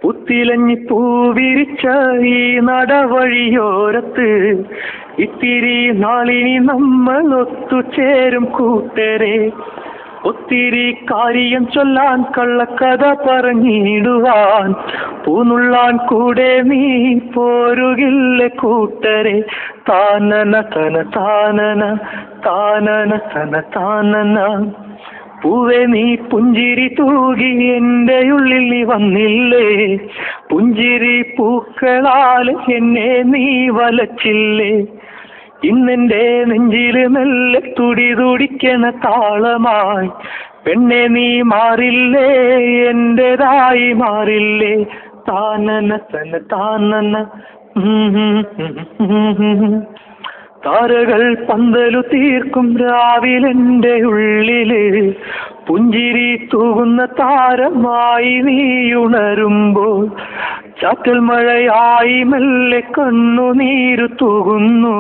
പുത്തിലഞ്ഞി പൂവിരിച്ച ഈ നടവഴിയോരത്ത് ഇത്തിരി നാളിനി നമ്മൾ ഒത്തുചേരും കൂട്ടരെ. ഒത്തിരി കാര്യം ചൊല്ലാൻ കള്ളക്കഥ പറഞ്ഞിടുവാൻ പൂനുള്ളാൻ കൂടെ നീ പോരുകില്ലേ കൂട്ടരെ. താനന തന താനന താനന തന താനന. പൂവേ നീ പുഞ്ചിരി തൂകി എൻ്റെ ഉള്ളിൽ നീ വന്നില്ലേ. പുഞ്ചിരി പൂക്കളാൽ എന്നെ നീ വലച്ചില്ലേ. ഇന്നെൻ്റെ നെഞ്ചില് മെല്ലെ തുടി തുടിക്കണ താളമായി പെണ്ണെ നീ മാറില്ലേ, എന്റേതായി മാറില്ലേ. താനന തന താനന. താരകൾ പന്തലു തീർക്കും രാവിലെൻ്റെ ഉള്ളില് പുഞ്ചിരി തൂകുന്ന താരമായി നീ ഉണരുമ്പോൾ ചാറ്റൽ മഴയായി മെല്ലെ കണ്ണുനീരു തൂകുന്നു.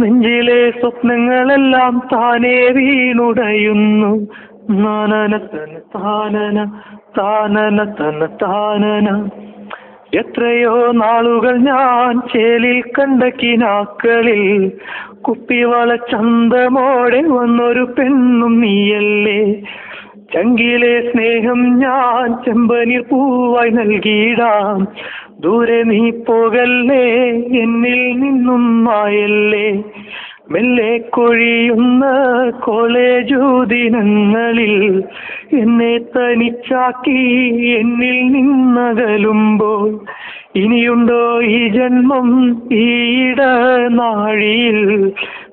നെഞ്ചിലെ സ്വപ്നങ്ങളെല്ലാം താനേ വീണുടയുന്നു. താനന തന താനന താനന തന താനന. എത്രയോ നാളുകൾ ഞാൻ ചേലിൽ കണ്ട കിനാക്കളിൽ കുപ്പിവള ചന്തമോടെ വന്നൊരു പെണ്ണും നീയല്ലേ. ചങ്കിലെ സ്നേഹം ഞാൻ ചെമ്പനീർ പൂവായി നൽകിയിടാം. ദൂരെ നീ പോകല്ലേ, എന്നിൽ നിന്നും മായല്ലേ. മെല്ലെ കൊഴിയുന്ന കോളേജു ദിനങ്ങളിൽ എന്നെ തനിച്ചാക്കി എന്നിൽ നിന്നകലുമ്പോൾ ഇനിയുണ്ടോ ഈ ജന്മം ഈയിട നാഴിയിൽ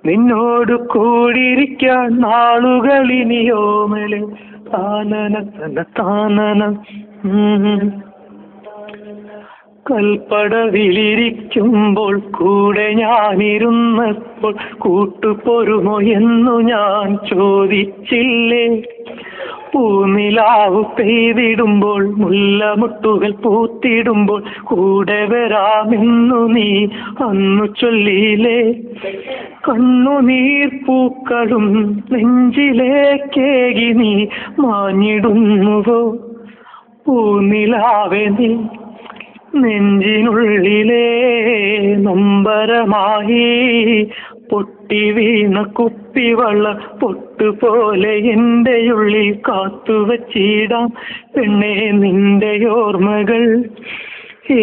നിന്നോട് കൂടിയിരിക്കാൻ നാളുകളിനിയോമലെ. താനന തന താനന. കൽപ്പടവിലിരിക്കുമ്പോൾ കൂടെ ഞാനിരുന്നപ്പോൾ കൂട്ടുപോരുമോ എന്നു ഞാൻ ചോദിച്ചില്ലേ. പൂനിലാവ് പെയ്തിടുമ്പോൾ മുല്ലമുട്ടുകൾ പൂത്തിടുമ്പോൾ കൂടെ വരാമെന്നു നീ അന്നു ചൊല്ലിയില്ലേ. കണ്ണുനീർ പൂക്കളും നെഞ്ചിലേക്കേകി നീ മാഞ്ഞിടുന്നുവോ. പൂനിലാവെ നീ നെഞ്ചിനുള്ളിലെ നൊമ്പരമായി പൊട്ടി വീണ കുപ്പിവള പൊട്ടുപോലെ എൻ്റെ ഉള്ളിൽ കാത്തുവച്ചിടാം പെണ്ണെ നിന്റെ ഓർമ്മകൾ.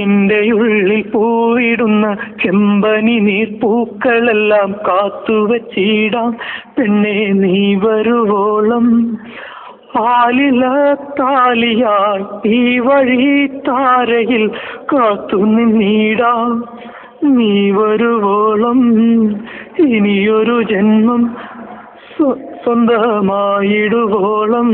എൻ്റെ ഉള്ളിൽ പൂവിടുന്ന ചെമ്പനി നീർ പൂക്കളെല്ലാം കാത്തുവച്ചിടാം പെണ്ണെ നീ വരുവോളം. ആലില താലിയായി ഈ വഴി താരയിൽ കാത്തു നിന്നിടാം നീ വരുവോളം. ഇനിയൊരു ജന്മം സ്വന്തമായിടുവോളം.